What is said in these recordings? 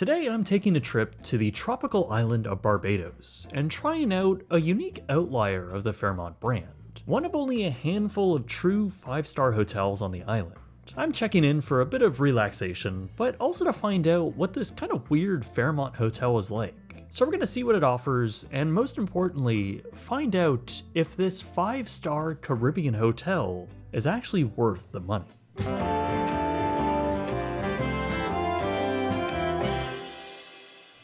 Today I'm taking a trip to the tropical island of Barbados and trying out a unique outlier of the Fairmont brand, one of only a handful of true 5-star hotels on the island. I'm checking in for a bit of relaxation, but also to find out what this kind of weird Fairmont hotel is like. So we're gonna see what it offers, and most importantly, find out if this 5-star Caribbean hotel is actually worth the money.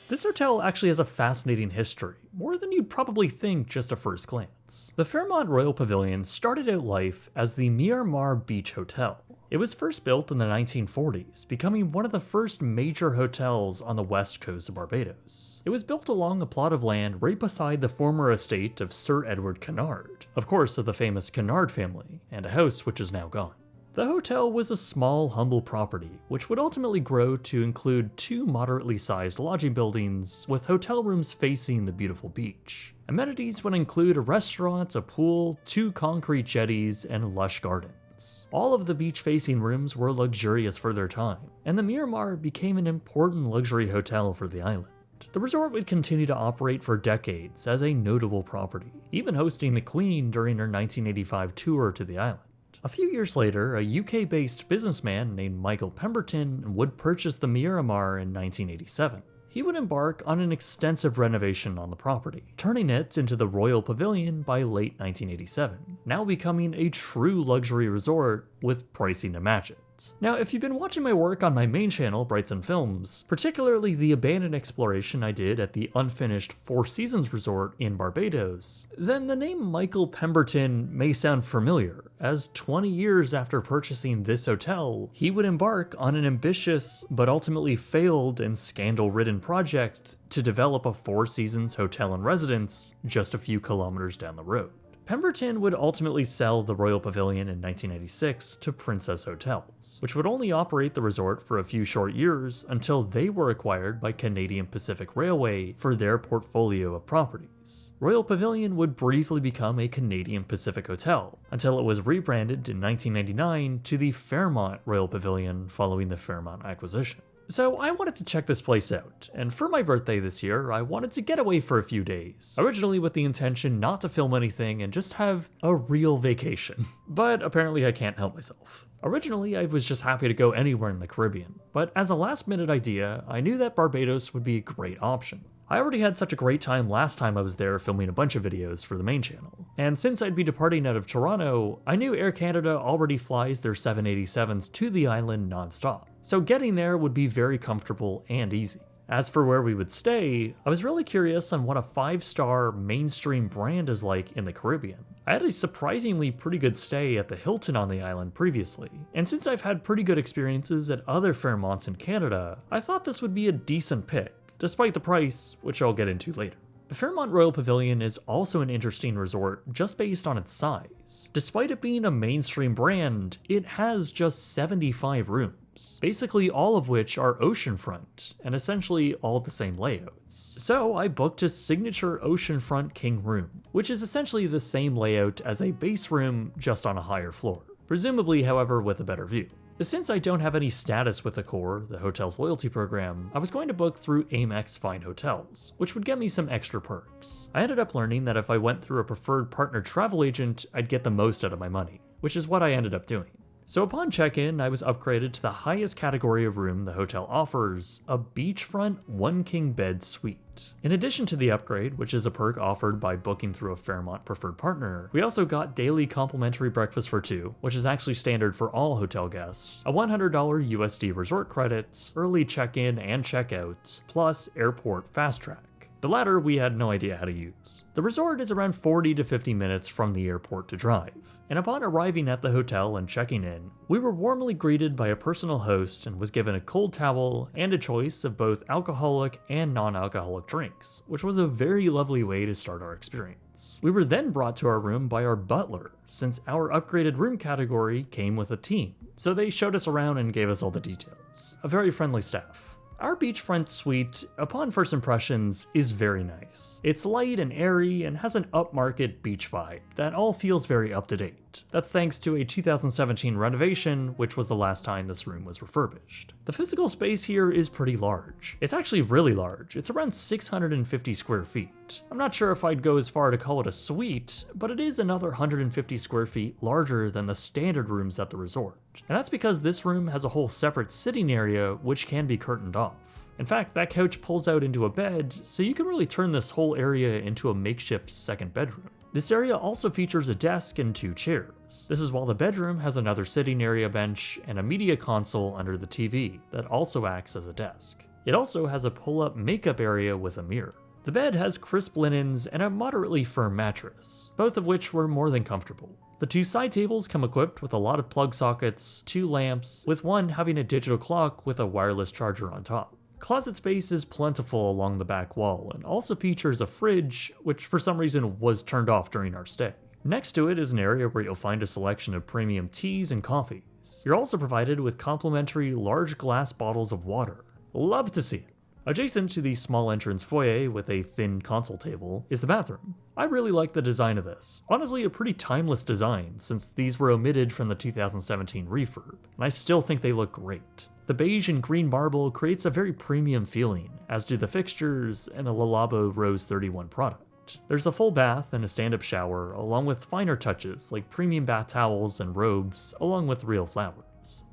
This hotel actually has a fascinating history, more than you'd probably think just at first glance. The Fairmont Royal Pavilion started out life as the Miramar Beach Hotel. It was first built in the 1940s, becoming one of the first major hotels on the west coast of Barbados. It was built along a plot of land right beside the former estate of Sir Edward Kennard, of course of the famous Kennard family, and a house which is now gone. The hotel was a small, humble property, which would ultimately grow to include 2 moderately sized lodging buildings with hotel rooms facing the beautiful beach. Amenities would include a restaurant, a pool, 2 concrete jetties, and lush gardens. All of the beach-facing rooms were luxurious for their time, and the Miramar became an important luxury hotel for the island. The resort would continue to operate for decades as a notable property, even hosting the Queen during her 1985 tour to the island. A few years later, a UK-based businessman named Michael Pemberton would purchase the Miramar in 1987. He would embark on an extensive renovation on the property, turning it into the Royal Pavilion by late 1987, now becoming a true luxury resort with pricing to match it. Now, if you've been watching my work on my main channel, Brights and Films, particularly the abandoned exploration I did at the unfinished Four Seasons Resort in Barbados, then the name Michael Pemberton may sound familiar, as 20 years after purchasing this hotel, he would embark on an ambitious but ultimately failed and scandal-ridden project to develop a Four Seasons hotel and residence just a few kilometers down the road. Pemberton would ultimately sell the Royal Pavilion in 1996 to Princess Hotels, which would only operate the resort for a few short years until they were acquired by Canadian Pacific Railway for their portfolio of properties. Royal Pavilion would briefly become a Canadian Pacific Hotel, until it was rebranded in 1999 to the Fairmont Royal Pavilion following the Fairmont acquisition. So I wanted to check this place out, and for my birthday this year, I wanted to get away for a few days, originally with the intention not to film anything and just have a real vacation. But apparently I can't help myself. Originally, I was just happy to go anywhere in the Caribbean, but as a last-minute idea, I knew that Barbados would be a great option. I already had such a great time last time I was there filming a bunch of videos for the main channel, and since I'd be departing out of Toronto, I knew Air Canada already flies their 787s to the island non-stop, so getting there would be very comfortable and easy. As for where we would stay, I was really curious on what a 5-star mainstream brand is like in the Caribbean. I had a surprisingly pretty good stay at the Hilton on the island previously, and since I've had pretty good experiences at other Fairmonts in Canada, I thought this would be a decent pick, despite the price, which I'll get into later. The Fairmont Royal Pavilion is also an interesting resort just based on its size. Despite it being a mainstream brand, it has just 75 rooms, basically all of which are oceanfront, and essentially all the same layouts. So I booked a signature oceanfront king room, which is essentially the same layout as a base room just on a higher floor, presumably however with a better view. Since I don't have any status with Accor, the hotel's loyalty program, I was going to book through Amex Fine Hotels, which would get me some extra perks. I ended up learning that if I went through a preferred partner travel agent, I'd get the most out of my money, which is what I ended up doing. So upon check-in, I was upgraded to the highest category of room the hotel offers, a beachfront 1-king bed suite. In addition to the upgrade, which is a perk offered by booking through a Fairmont preferred partner, we also got daily complimentary breakfast for 2, which is actually standard for all hotel guests, a $100 USD resort credit, early check-in and check-out, plus airport fast track. The latter we had no idea how to use. The resort is around 40 to 50 minutes from the airport to drive, and upon arriving at the hotel and checking in, we were warmly greeted by a personal host and was given a cold towel and a choice of both alcoholic and non-alcoholic drinks, which was a very lovely way to start our experience. We were then brought to our room by our butler, since our upgraded room category came with a team, so they showed us around and gave us all the details. A very friendly staff. Our beachfront suite, upon first impressions, is very nice. It's light and airy and has an upmarket beach vibe that all feels very up to date. That's thanks to a 2017 renovation, which was the last time this room was refurbished. The physical space here is pretty large. It's actually really large. It's around 650 square feet. I'm not sure if I'd go as far to call it a suite, but it is another 150 square feet larger than the standard rooms at the resort. And that's because this room has a whole separate sitting area which can be curtained off. In fact, that couch pulls out into a bed, so you can really turn this whole area into a makeshift second bedroom. This area also features a desk and 2 chairs. This is while the bedroom has another sitting area bench and a media console under the TV that also acts as a desk. It also has a pull-up makeup area with a mirror. The bed has crisp linens and a moderately firm mattress, both of which were more than comfortable. The 2 side tables come equipped with a lot of plug sockets, 2 lamps, with one having a digital clock with a wireless charger on top. Closet space is plentiful along the back wall and also features a fridge, which for some reason was turned off during our stay. Next to it is an area where you'll find a selection of premium teas and coffees. You're also provided with complimentary large glass bottles of water. Love to see it. Adjacent to the small entrance foyer with a thin console table is the bathroom. I really like the design of this. Honestly, a pretty timeless design since these were omitted from the 2017 refurb, and I still think they look great. The beige and green marble creates a very premium feeling, as do the fixtures and the Le Labo Rose 31 product. There's a full bath and a stand-up shower, along with finer touches like premium bath towels and robes, along with real flowers.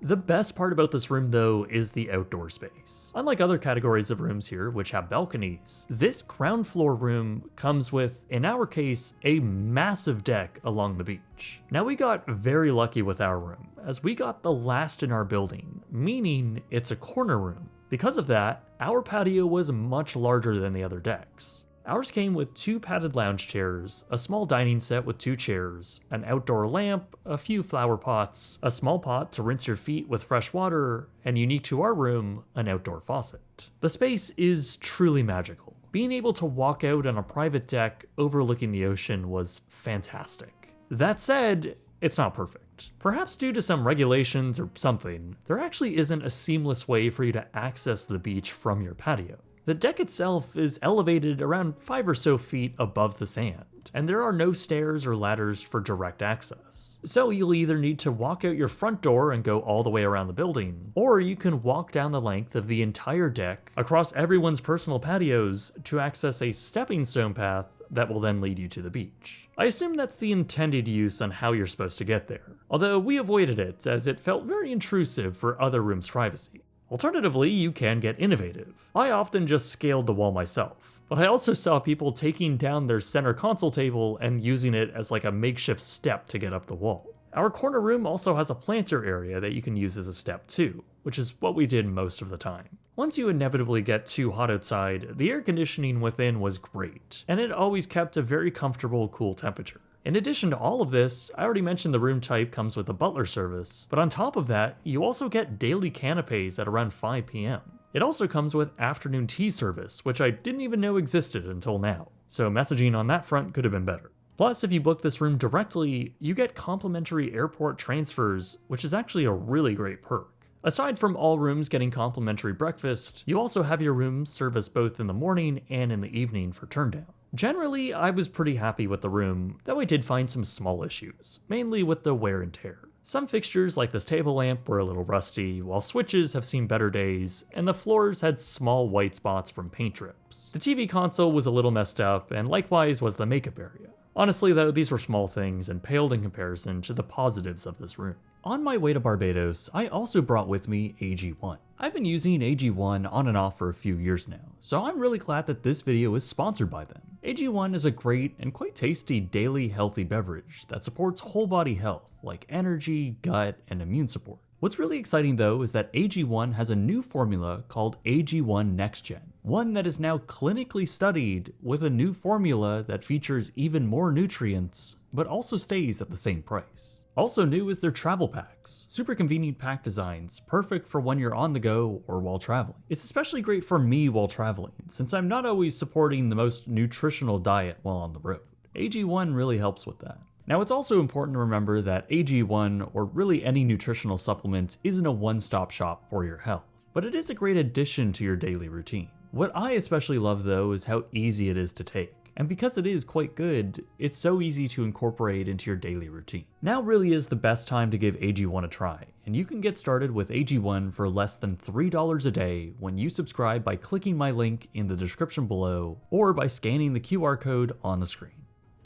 The best part about this room though is the outdoor space. Unlike other categories of rooms here which have balconies, this ground floor room comes with, in our case, a massive deck along the beach. Now we got very lucky with our room, as we got the last in our building, meaning it's a corner room. Because of that, our patio was much larger than the other decks. Ours came with 2 padded lounge chairs, a small dining set with 2 chairs, an outdoor lamp, a few flower pots, a small pot to rinse your feet with fresh water, and unique to our room, an outdoor faucet. The space is truly magical. Being able to walk out on a private deck overlooking the ocean was fantastic. That said, it's not perfect. Perhaps due to some regulations or something, there actually isn't a seamless way for you to access the beach from your patio. The deck itself is elevated around 5 or so feet above the sand, and there are no stairs or ladders for direct access. So you'll either need to walk out your front door and go all the way around the building, or you can walk down the length of the entire deck across everyone's personal patios to access a stepping stone path that will then lead you to the beach. I assume that's the intended use on how you're supposed to get there, although we avoided it as it felt very intrusive for other rooms' privacy. Alternatively, you can get innovative. I often just scaled the wall myself, but I also saw people taking down their center console table and using it as like a makeshift step to get up the wall. Our corner room also has a planter area that you can use as a step too, which is what we did most of the time. Once you inevitably get too hot outside, the air conditioning within was great, and it always kept a very comfortable, cool temperature. In addition to all of this, I already mentioned the room type comes with a butler service, but on top of that, you also get daily canapes at around 5 p.m. It also comes with afternoon tea service, which I didn't even know existed until now, so messaging on that front could have been better. Plus, if you book this room directly, you get complimentary airport transfers, which is actually a really great perk. Aside from all rooms getting complimentary breakfast, you also have your rooms serviced both in the morning and in the evening for turndown. Generally, I was pretty happy with the room, though I did find some small issues, mainly with the wear and tear. Some fixtures like this table lamp were a little rusty, while switches have seen better days, and the floors had small white spots from paint drips. The TV console was a little messed up, and likewise was the makeup area. Honestly though, these were small things and paled in comparison to the positives of this room. On my way to Barbados, I also brought with me AG1. I've been using AG1 on and off for a few years now, so I'm really glad that this video is sponsored by them. AG1 is a great and quite tasty daily healthy beverage that supports whole body health like energy, gut, and immune support. What's really exciting though is that AG1 has a new formula called AG1 Next Gen, one that is now clinically studied with a new formula that features even more nutrients, but also stays at the same price. Also new is their travel packs, super convenient pack designs, perfect for when you're on the go or while traveling. It's especially great for me while traveling, since I'm not always supporting the most nutritional diet while on the road. AG1 really helps with that. Now it's also important to remember that AG1, or really any nutritional supplement, isn't a one-stop shop for your health, but it is a great addition to your daily routine. What I especially love though is how easy it is to take. and because it is quite good, it's so easy to incorporate into your daily routine. Now really is the best time to give AG1 a try, and you can get started with AG1 for less than $3 a day when you subscribe by clicking my link in the description below or by scanning the QR code on the screen.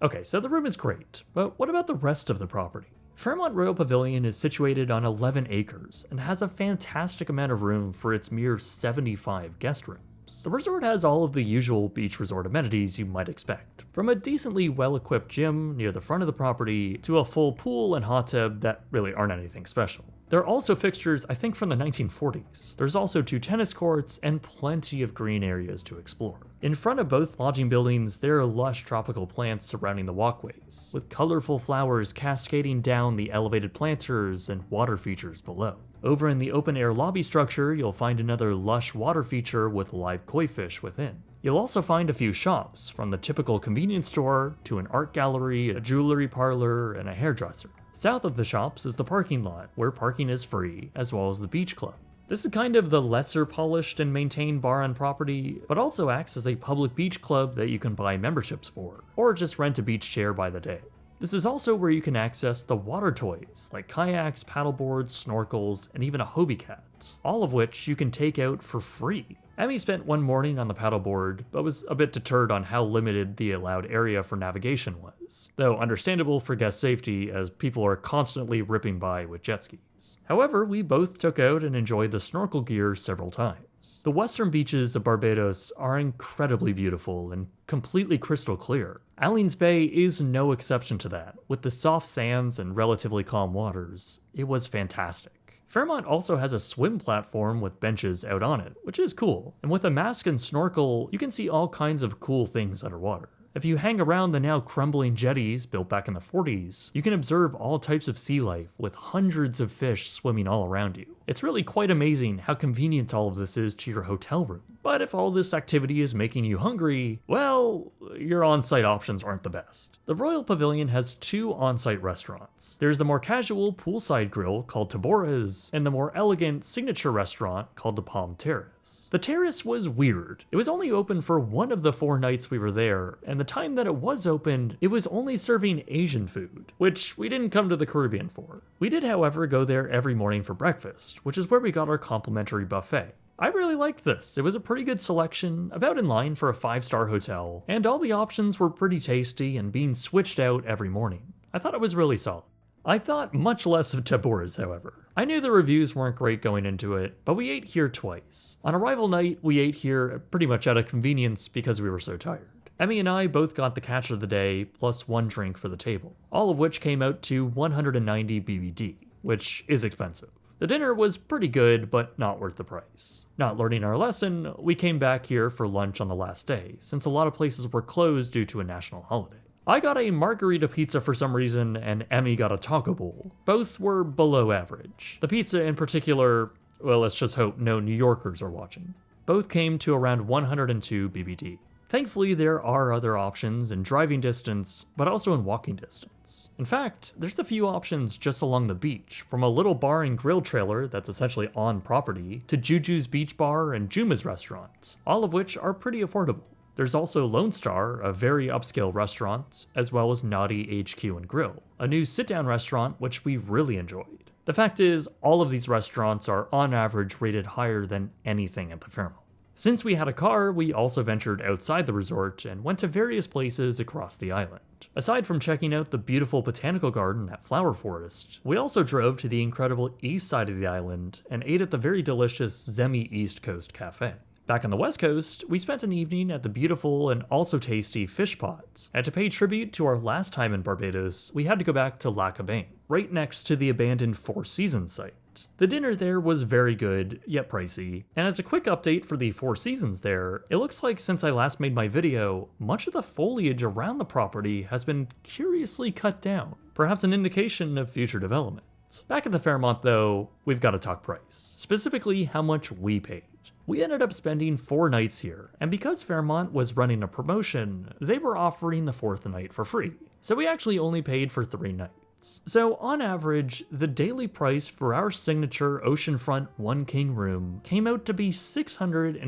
Okay, so the room is great, but what about the rest of the property? Fairmont Royal Pavilion is situated on 11 acres and has a fantastic amount of room for its mere 75 guest rooms. The resort has all of the usual beach resort amenities you might expect, from a decently well-equipped gym near the front of the property to a full pool and hot tub that really aren't anything special. There are also fixtures, I think, from the 1940s. There's also 2 tennis courts and plenty of green areas to explore. In front of both lodging buildings, there are lush tropical plants surrounding the walkways, with colorful flowers cascading down the elevated planters and water features below. Over in the open-air lobby structure, you'll find another lush water feature with live koi fish within. You'll also find a few shops, from the typical convenience store to an art gallery, a jewelry parlor, and a hairdresser. South of the shops is the parking lot, where parking is free, as well as the beach club. This is kind of the lesser polished and maintained bar on property, but also acts as a public beach club that you can buy memberships for, or just rent a beach chair by the day. This is also where you can access the water toys, like kayaks, paddleboards, snorkels, and even a Hobie cat, all of which you can take out for free. Emmy spent one morning on the paddleboard, but was a bit deterred on how limited the allowed area for navigation was, though understandable for guest safety as people are constantly ripping by with jet skis. However, we both took out and enjoyed the snorkel gear several times. The western beaches of Barbados are incredibly beautiful and completely crystal clear. Allen's Bay is no exception to that. With the soft sands and relatively calm waters, it was fantastic. Fairmont also has a swim platform with benches out on it, which is cool. And with a mask and snorkel, you can see all kinds of cool things underwater. If you hang around the now crumbling jetties built back in the 40s, you can observe all types of sea life with hundreds of fish swimming all around you. It's really quite amazing how convenient all of this is to your hotel room. But if all this activity is making you hungry, well, your on-site options aren't the best. The Royal Pavilion has 2 on-site restaurants. There's the more casual poolside grill called Tabora's, and the more elegant signature restaurant called the Palm Terrace. The Terrace was weird. It was only open for one of the 4 nights we were there, and the time that it was opened, it was only serving Asian food, which we didn't come to the Caribbean for. We did, however, go there every morning for breakfast, which is where we got our complimentary buffet. I really liked this. It was a pretty good selection, about in line for a 5-star hotel, and all the options were pretty tasty and being switched out every morning. I thought it was really solid. I thought much less of Tabora's, however. I knew the reviews weren't great going into it, but we ate here twice. On arrival night, we ate here pretty much out of convenience because we were so tired. Emmy and I both got the catch of the day, plus 1 drink for the table, all of which came out to 190 BBD, which is expensive. The dinner was pretty good, but not worth the price. Not learning our lesson, we came back here for lunch on the last day, since a lot of places were closed due to a national holiday. I got a margarita pizza for some reason, and Emmy got a taco bowl. Both were below average. The pizza in particular, well, let's just hope no New Yorkers are watching. Both came to around 102 BBD. Thankfully, there are other options in driving distance, but also in walking distance. In fact, there's a few options just along the beach, from a little bar and grill trailer that's essentially on property, to Juju's Beach Bar and Juma's restaurant, all of which are pretty affordable. There's also Lone Star, a very upscale restaurant, as well as Naughty HQ and Grill, a new sit-down restaurant which we really enjoyed. The fact is, all of these restaurants are on average rated higher than anything at the Fairmont. Since we had a car, we also ventured outside the resort and went to various places across the island. Aside from checking out the beautiful botanical garden at Flower Forest, we also drove to the incredible east side of the island and ate at the very delicious Zemi East Coast Cafe. Back on the west coast, we spent an evening at the beautiful and also tasty Fish Pots, and to pay tribute to our last time in Barbados, we had to go back to La Cabane, right next to the abandoned Four Seasons site. The dinner there was very good, yet pricey, and as a quick update for the Four Seasons there, it looks like since I last made my video, much of the foliage around the property has been curiously cut down, perhaps an indication of future development. Back at the Fairmont though, we've got to talk price, specifically how much we paid. We ended up spending 4 nights here, and because Fairmont was running a promotion, they were offering the 4th night for free, so we actually only paid for 3 nights. So on average, the daily price for our signature oceanfront 1 king room came out to be $659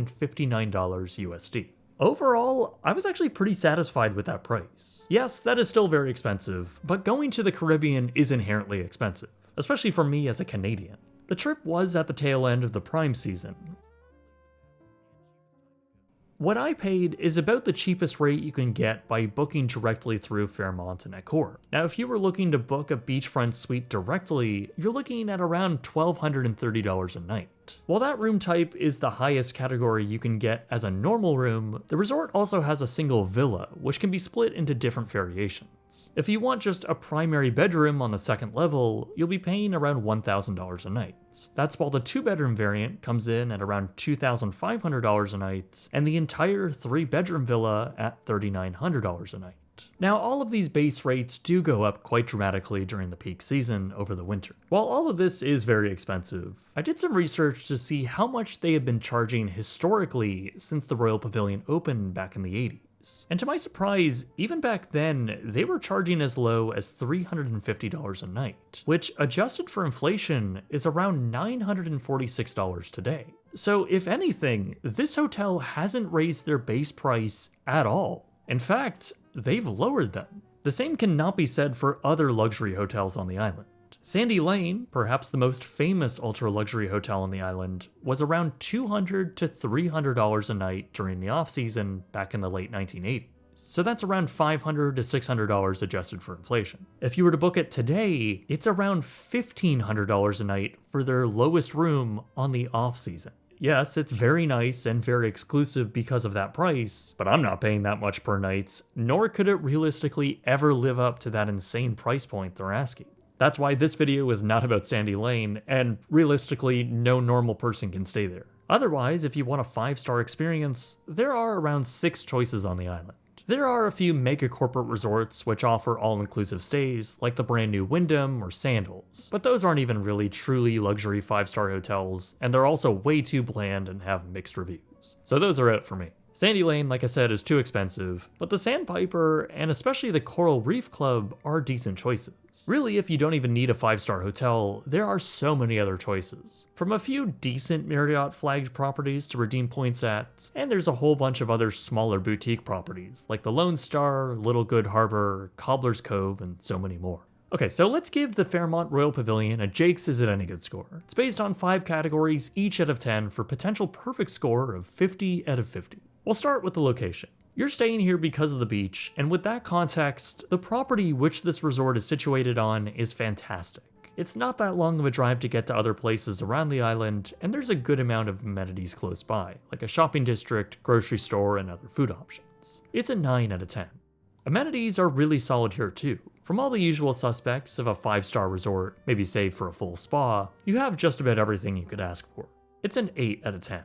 USD. Overall, I was actually pretty satisfied with that price. Yes, that is still very expensive, but going to the Caribbean is inherently expensive, especially for me as a Canadian. The trip was at the tail end of the prime season. What I paid is about the cheapest rate you can get by booking directly through Fairmont and Accor. Now, if you were looking to book a beachfront suite directly, you're looking at around $1,230 a night. While that room type is the highest category you can get as a normal room, the resort also has a single villa, which can be split into different variations. If you want just a primary bedroom on the second level, you'll be paying around $1,000 a night. That's while the 2-bedroom variant comes in at around $2,500 a night, and the entire 3-bedroom villa at $3,900 a night. Now, all of these base rates do go up quite dramatically during the peak season over the winter. While all of this is very expensive, I did some research to see how much they have been charging historically since the Royal Pavilion opened back in the 80s. And to my surprise, even back then, they were charging as low as $350 a night, which adjusted for inflation is around $946 today. So if anything, this hotel hasn't raised their base price at all. In fact, they've lowered them. The same cannot be said for other luxury hotels on the island. Sandy Lane, perhaps the most famous ultra-luxury hotel on the island, was around $200 to $300 a night during the off-season back in the late 1980s. So that's around $500 to $600 adjusted for inflation. If you were to book it today, it's around $1,500 a night for their lowest room on the off-season. Yes, it's very nice and very exclusive because of that price, but I'm not paying that much per night, nor could it realistically ever live up to that insane price point they're asking. That's why this video is not about Sandy Lane, and realistically, no normal person can stay there. Otherwise, if you want a 5-star experience, there are around 6 choices on the island. There are a few mega corporate resorts which offer all-inclusive stays, like the brand new Wyndham or Sandals, but those aren't even really truly luxury 5-star hotels, and they're also way too bland and have mixed reviews. So those are out for me. Sandy Lane, like I said, is too expensive, but the Sandpiper and especially the Coral Reef Club are decent choices. Really, if you don't even need a 5-star hotel, there are so many other choices. From a few decent Marriott flagged properties to redeem points at, and there's a whole bunch of other smaller boutique properties like the Lone Star, Little Good Harbor, Cobbler's Cove, and so many more. Okay, so let's give the Fairmont Royal Pavilion a Jake's Is It Any Good score. It's based on 5 categories, each out of 10, for potential perfect score of 50 out of 50. We'll start with the location. You're staying here because of the beach, and with that context, the property which this resort is situated on is fantastic. It's not that long of a drive to get to other places around the island, and there's a good amount of amenities close by, like a shopping district, grocery store, and other food options. It's a 9 out of 10. Amenities are really solid here too. From all the usual suspects of a 5-star resort, maybe save for a full spa, you have just about everything you could ask for. It's an 8 out of 10.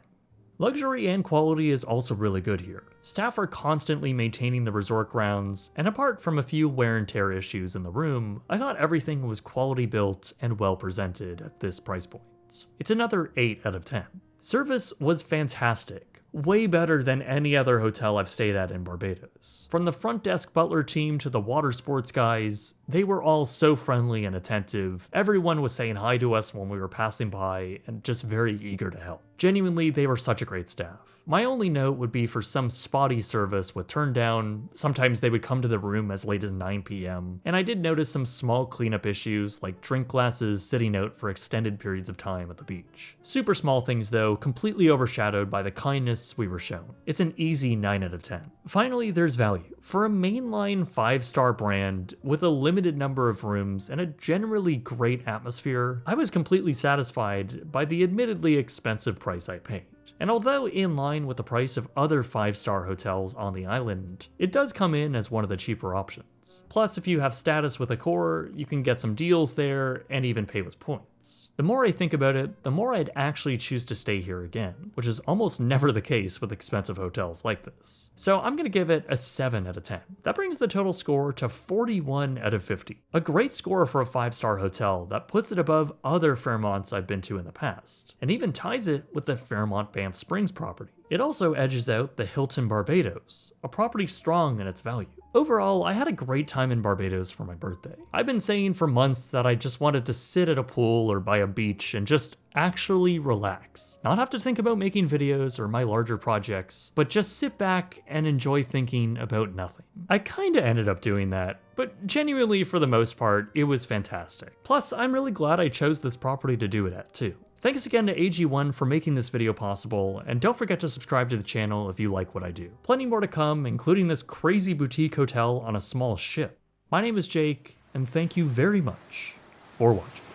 Luxury and quality is also really good here. Staff are constantly maintaining the resort grounds, and apart from a few wear and tear issues in the room, I thought everything was quality built and well presented at this price point. It's another 8 out of 10. Service was fantastic. Way better than any other hotel I've stayed at in Barbados. From the front desk butler team to the water sports guys, they were all so friendly and attentive. Everyone was saying hi to us when we were passing by and just very eager to help. Genuinely, they were such a great staff. My only note would be for some spotty service with turn down. Sometimes they would come to the room as late as 9 p.m. And I did notice some small cleanup issues like drink glasses sitting out for extended periods of time at the beach. Super small things though, completely overshadowed by the kindness we were shown. It's an easy 9 out of 10. Finally, there's value. For a mainline 5-star brand with a limited number of rooms and a generally great atmosphere, I was completely satisfied by the admittedly expensive price I paid. And although in line with the price of other 5-star hotels on the island, it does come in as one of the cheaper options. Plus, if you have status with Accor, you can get some deals there and even pay with points. The more I think about it, the more I'd actually choose to stay here again, which is almost never the case with expensive hotels like this. So I'm gonna give it a 7 out of 10. That brings the total score to 41 out of 50. A great score for a 5-star hotel that puts it above other Fairmonts I've been to in the past, and even ties it with the Fairmont Banff Springs property. It also edges out the Hilton Barbados, a property strong in its value. Overall, I had a great time in Barbados for my birthday. I've been saying for months that I just wanted to sit at a pool or by a beach and just actually relax. Not have to think about making videos or my larger projects, but just sit back and enjoy thinking about nothing. I kinda ended up doing that, but genuinely for the most part, it was fantastic. Plus, I'm really glad I chose this property to do it at too. Thanks again to AG1 for making this video possible, and don't forget to subscribe to the channel if you like what I do. Plenty more to come, including this crazy boutique hotel on a small ship. My name is Jake, and thank you very much for watching.